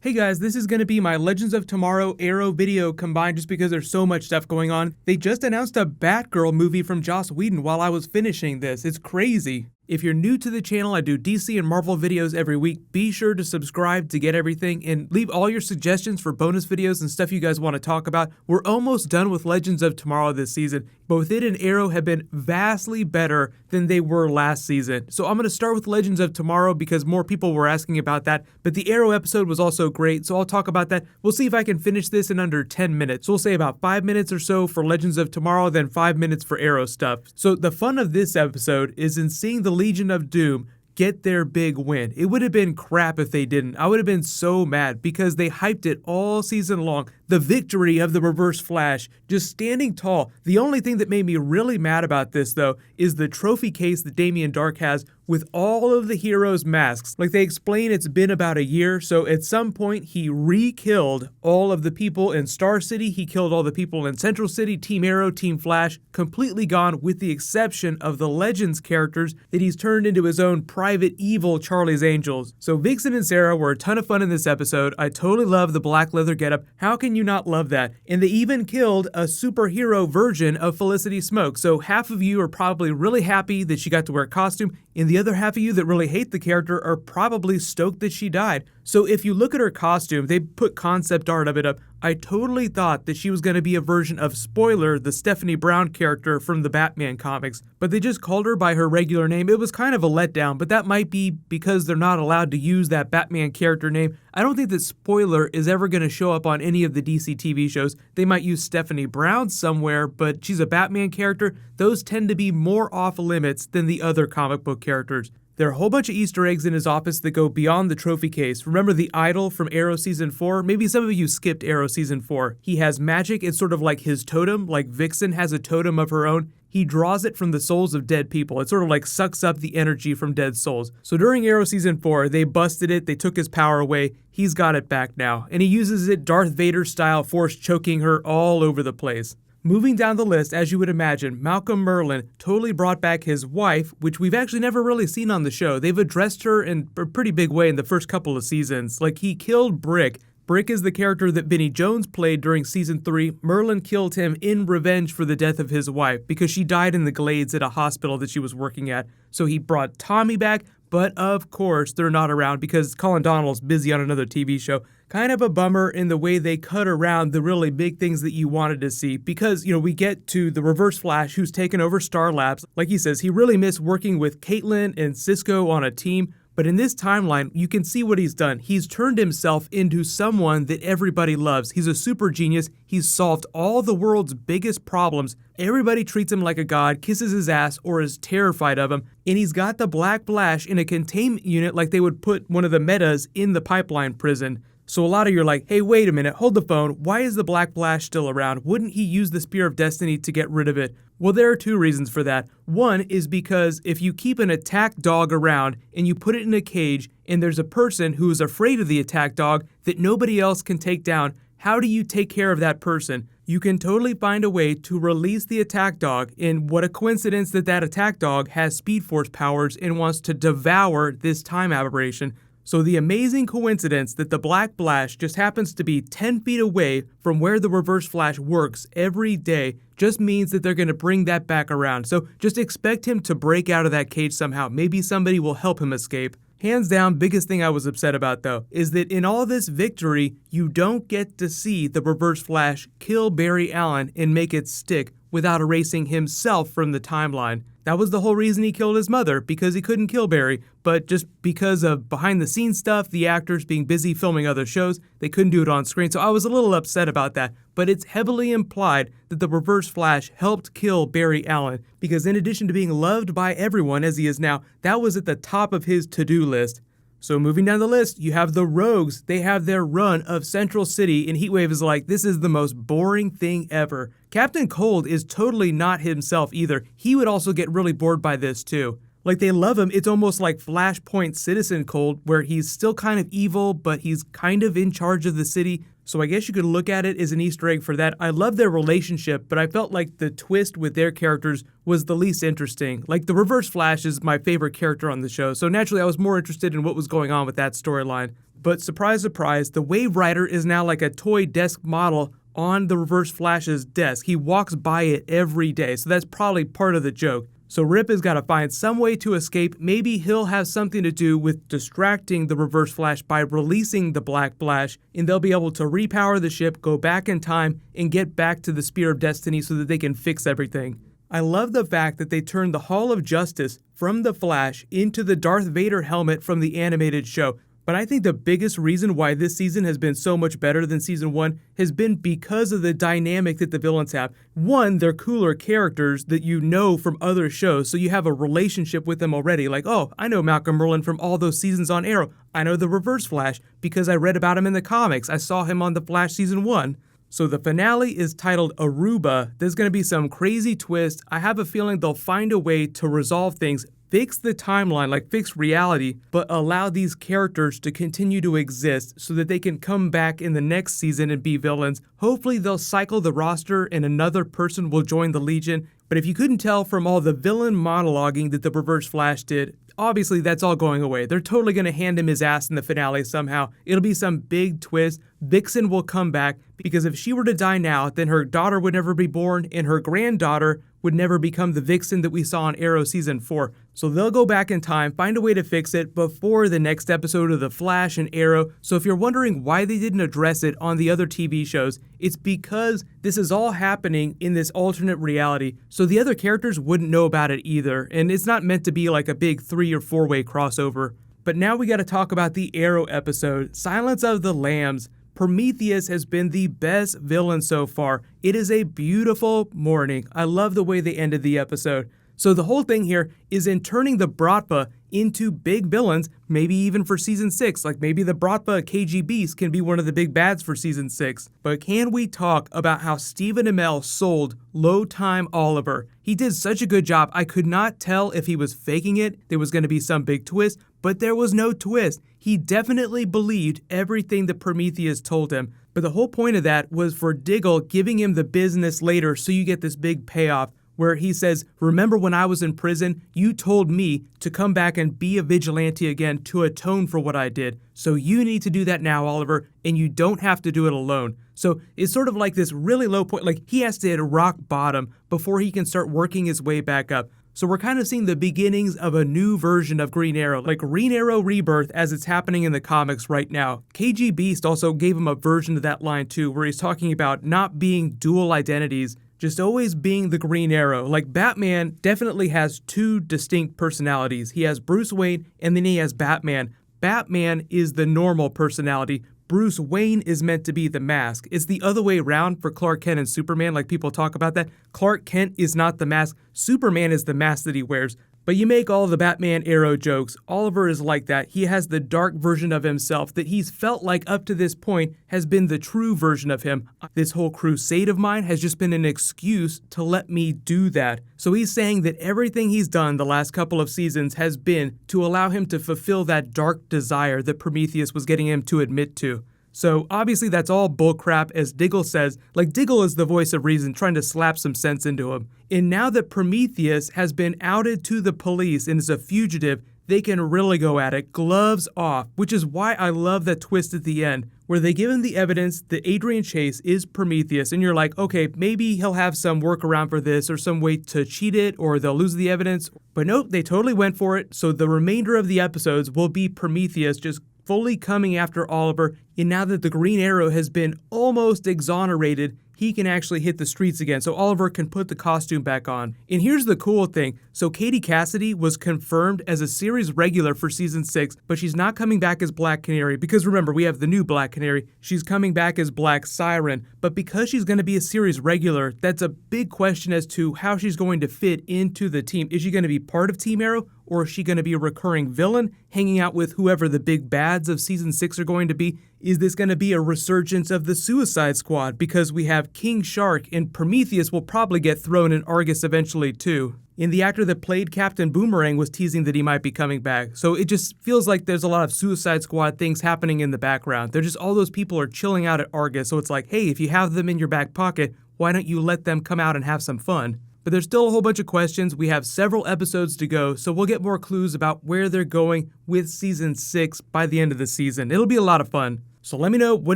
Hey guys, this is going to be my Legends of Tomorrow Arrow video combined just because there's so much stuff going on. They just announced a Batgirl movie from Joss Whedon while I was finishing this. It's crazy. If you're new to the channel, I do DC and Marvel videos every week. Be sure to subscribe to get everything and leave all your suggestions for bonus videos and stuff you guys want to talk about. We're almost done with Legends of Tomorrow this season. Both it and Arrow have been vastly better than they were last season. So I'm going to start with Legends of Tomorrow because more people were asking about that. But the Arrow episode was also great, so I'll talk about that. We'll see if I can finish this in under 10 minutes. So we'll say about 5 minutes or so for Legends of Tomorrow, then 5 minutes for Arrow stuff. So the fun of this episode is in seeing the Legion of Doom get their big win. It would have been crap if they didn't. I would have been so mad because they hyped it all season long. The victory of the Reverse Flash, just standing tall. The only thing that made me really mad about this, though, is the trophy case that Damien Darhk has with all of the heroes' masks. Like they explain, it's been about a year, so at some point he re-killed all of the people in Star City. He killed all the people in Central City, Team Arrow, Team Flash, completely gone with the exception of the Legends characters that he's turned into his own private evil Charlie's Angels. So Vixen and Sarah were a ton of fun in this episode. I totally love the black leather getup. How can you not love that? And they even killed a superhero version of Felicity Smoke. So half of you are probably really happy that she got to wear a costume, and the other half of you that really hate the character are probably stoked that she died. So if you look at her costume, they put concept art of it up. I totally thought that she was going to be a version of Spoiler, the Stephanie Brown character from the Batman comics, but they just called her by her regular name. It was kind of a letdown, but that might be because they're not allowed to use that Batman character name. I don't think that Spoiler is ever going to show up on any of the DC TV shows. They might use Stephanie Brown somewhere, but she's a Batman character. Those tend to be more off limits than the other comic book characters. There are a whole bunch of Easter eggs in his office that go beyond the trophy case. Remember the idol from Arrow Season 4? Maybe some of you skipped Arrow Season 4. He has magic. It's sort of like his totem, like Vixen has a totem of her own. He draws it from the souls of dead people. It sort of like sucks up the energy from dead souls. So during Arrow Season 4, they busted it, they took his power away. He's got it back now. And he uses it Darth Vader style, force choking her all over the place. Moving down the list, as you would imagine, Malcolm Merlyn totally brought back his wife, which we've actually never really seen on the show. They've addressed her in a pretty big way in the first couple of seasons. Like, he killed Brick. Brick is the character that Vinnie Jones played during Season 3. Merlyn killed him in revenge for the death of his wife because she died in the Glades at a hospital that she was working at. So he brought Tommy back, but of course they're not around because Colin Donnell's busy on another TV show. Kind of a bummer in the way they cut around the really big things that you wanted to see because, we get to the Reverse Flash who's taken over Star Labs. Like he says, he really missed working with Caitlin and Cisco on a team. But in this timeline, you can see what he's done. He's turned himself into someone that everybody loves. He's a super genius. He's solved all the world's biggest problems. Everybody treats him like a god, kisses his ass, or is terrified of him. And he's got the Black Flash in a containment unit like they would put one of the metas in the Pipeline prison. So a lot of you are like, hey, wait a minute, hold the phone. Why is the Black Flash still around? Wouldn't he use the Spear of Destiny to get rid of it? Well, there are two reasons for that. One is because if you keep an attack dog around and you put it in a cage and there's a person who is afraid of the attack dog that nobody else can take down, how do you take care of that person? You can totally find a way to release the attack dog, and what a coincidence that that attack dog has Speed Force powers and wants to devour this time aberration. So the amazing coincidence that the Black Flash just happens to be 10 feet away from where the Reverse Flash works every day just means that they're going to bring that back around. So just expect him to break out of that cage somehow. Maybe somebody will help him escape. Hands down, biggest thing I was upset about though, is that in all this victory, you don't get to see the Reverse Flash kill Barry Allen and make it stick without erasing himself from the timeline. That was the whole reason he killed his mother, because he couldn't kill Barry, but just because of behind-the-scenes stuff, the actors being busy filming other shows, they couldn't do it on screen, so I was a little upset about that. But it's heavily implied that the Reverse Flash helped kill Barry Allen, because in addition to being loved by everyone as he is now, that was at the top of his to-do list. So moving down the list, you have the Rogues. They have their run of Central City, and Heatwave is like, this is the most boring thing ever. Captain Cold is totally not himself either. He would also get really bored by this too. Like, they love him. It's almost like Flashpoint Citizen Cold, where he's still kind of evil, but he's kind of in charge of the city. So I guess you could look at it as an Easter egg for that. I love their relationship, but I felt like the twist with their characters was the least interesting. Like, the Reverse Flash is my favorite character on the show, so naturally I was more interested in what was going on with that storyline. But surprise, surprise, the Wave Rider is now like a toy desk model on the Reverse Flash's desk. He walks by it every day, so that's probably part of the joke. So Rip has got to find some way to escape. Maybe he'll have something to do with distracting the Reverse Flash by releasing the Black Flash, and they'll be able to repower the ship, go back in time, and get back to the Spear of Destiny so that they can fix everything. I love the fact that they turned the Hall of Justice from the Flash into the Darth Vader helmet from the animated show. But I think the biggest reason why this season has been so much better than season 1 has been because of the dynamic that the villains have. One, they're cooler characters that you know from other shows, so you have a relationship with them already. Like, oh, I know Malcolm Merlyn from all those seasons on Arrow. I know the Reverse Flash because I read about him in the comics. I saw him on The Flash season 1. So the finale is titled Aruba. There's going to be some crazy twist. I have a feeling they'll find a way to resolve things, fix the timeline, like fix reality, but allow these characters to continue to exist so that they can come back in the next season and be villains. Hopefully they'll cycle the roster and another person will join the Legion. But if you couldn't tell from all the villain monologuing that the Reverse Flash did, obviously that's all going away. They're totally going to hand him his ass in the finale somehow. It'll be some big twist. Vixen will come back because if she were to die now, then her daughter would never be born and her granddaughter would never become the Vixen that we saw on Arrow Season 4. So they'll go back in time, find a way to fix it before the next episode of The Flash and Arrow. So if you're wondering why they didn't address it on the other TV shows, it's because this is all happening in this alternate reality, so the other characters wouldn't know about it either, and it's not meant to be like a big 3 or 4-way crossover. But now we gotta talk about the Arrow episode, Silence of the Lambs. Prometheus has been the best villain so far. It is a beautiful morning. I love the way they ended the episode. So the whole thing here is in turning the Bratva into big villains, maybe even for Season 6. Like maybe the Bratva KG Beast can be one of the big bads for Season 6. But can we talk about how Stephen Amell sold Low Time Oliver? He did such a good job. I could not tell if he was faking it, there was going to be some big twist, but there was no twist. He definitely believed everything that Prometheus told him. But the whole point of that was for Diggle giving him the business later so you get this big payoff where he says, remember when I was in prison, you told me to come back and be a vigilante again to atone for what I did. So you need to do that now, Oliver, and you don't have to do it alone. So it's sort of like this really low point, like he has to hit rock bottom before he can start working his way back up. So we're kind of seeing the beginnings of a new version of Green Arrow, like Green Arrow Rebirth as it's happening in the comics right now. KG Beast also gave him a version of that line too, where he's talking about not being dual identities, just always being the Green Arrow. Like Batman definitely has two distinct personalities. He has Bruce Wayne and then he has Batman. Batman is the normal personality. Bruce Wayne is meant to be the mask. It's the other way around for Clark Kent and Superman, like people talk about that. Clark Kent is not the mask. Superman is the mask that he wears. But you make all the Batman Arrow jokes. Oliver is like that. He has the dark version of himself that he's felt like up to this point has been the true version of him. This whole crusade of mine has just been an excuse to let me do that. So he's saying that everything he's done the last couple of seasons has been to allow him to fulfill that dark desire that Prometheus was getting him to admit to. So obviously that's all bullcrap, as Diggle says. Like Diggle is the voice of reason trying to slap some sense into him. And now that Prometheus has been outed to the police and is a fugitive, they can really go at it, gloves off, which is why I love that twist at the end, where they give him the evidence that Adrian Chase is Prometheus, and you're like, okay, maybe he'll have some workaround for this or some way to cheat it, or they'll lose the evidence. But nope, they totally went for it, so the remainder of the episodes will be Prometheus just fully coming after Oliver, and now that the Green Arrow has been almost exonerated, he can actually hit the streets again, so Oliver can put the costume back on. And here's the cool thing, so Katie Cassidy was confirmed as a series regular for Season 6, but she's not coming back as Black Canary, because remember, we have the new Black Canary, she's coming back as Black Siren, but because she's going to be a series regular, that's a big question as to how she's going to fit into the team. Is she going to be part of Team Arrow, or is she going to be a recurring villain, hanging out with whoever the big bads of Season 6 are going to be? Is this going to be a resurgence of the Suicide Squad? Because we have King Shark, and Prometheus will probably get thrown in Argus eventually too. And the actor that played Captain Boomerang was teasing that he might be coming back. So it just feels like there's a lot of Suicide Squad things happening in the background. They're just, all those people are chilling out at Argus, so it's like, hey, if you have them in your back pocket, why don't you let them come out and have some fun? But there's still a whole bunch of questions. We have several episodes to go, so we'll get more clues about where they're going with season 6 by the end of the season. It'll be a lot of fun. So let me know, what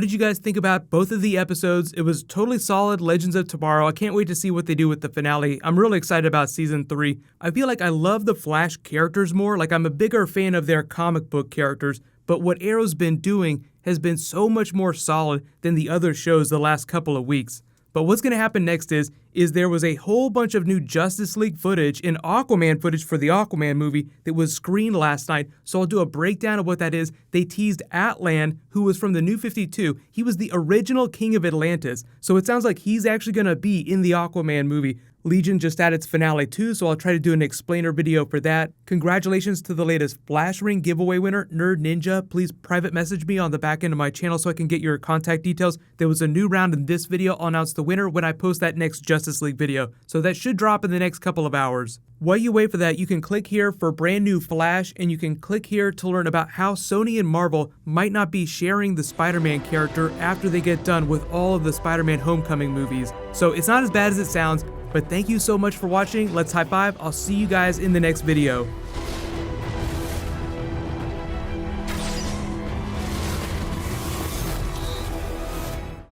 did you guys think about both of the episodes? It was totally solid, Legends of Tomorrow. I can't wait to see what they do with the finale. I'm really excited about season 3. I feel like I love the Flash characters more, like I'm a bigger fan of their comic book characters, but what Arrow's been doing has been so much more solid than the other shows the last couple of weeks. But what's going to happen next is there was a whole bunch of new Justice League footage and Aquaman footage for the Aquaman movie that was screened last night, so I'll do a breakdown of what that is. They teased Atlan, who was from the New 52. He was the original King of Atlantis, so it sounds like he's actually going to be in the Aquaman movie. Legion just had its finale too, so I'll try to do an explainer video for that. Congratulations to the latest Flash Ring giveaway winner, Nerd Ninja. Please private message me on the back end of my channel so I can get your contact details. There was a new round in this video. I'll announce the winner when I post that next Justice League video, so that should drop in the next couple of hours. While you wait for that, you can click here for brand new Flash, and you can click here to learn about how Sony and Marvel might not be sharing the Spider-Man character after they get done with all of the Spider-Man Homecoming movies. So it's not as bad as it sounds, but thank you so much for watching. Let's high five. I'll see you guys in the next video.